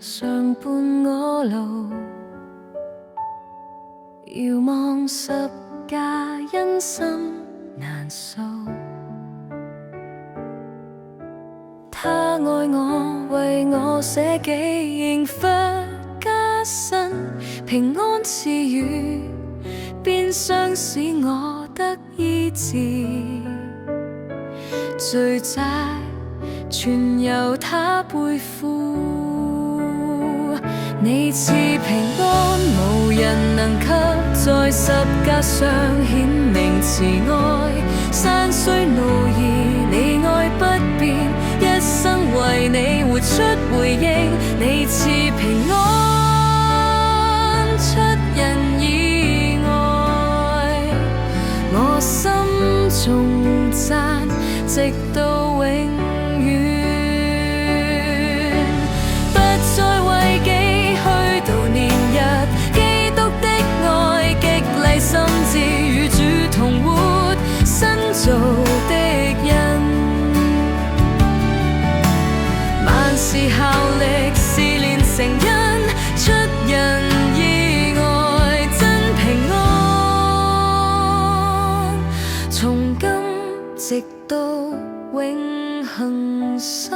常伴我路，遙望十架因心難掃。他愛我，為我捨己，刑罰加身，平安賜予，變相使我得醫治。罪債全由他背負，你賜平安，無人能給，在十架上顯明慈愛。山雖怒意，你愛不變，一生為你活出回應。你賜平安，出人意外，我心中讚，直到永遠。不再為己虛度年日，基督的愛激勵心志，與主同活，新造的人。萬事效力，試煉成恩，出人意外，真平安，從今直到永恆心。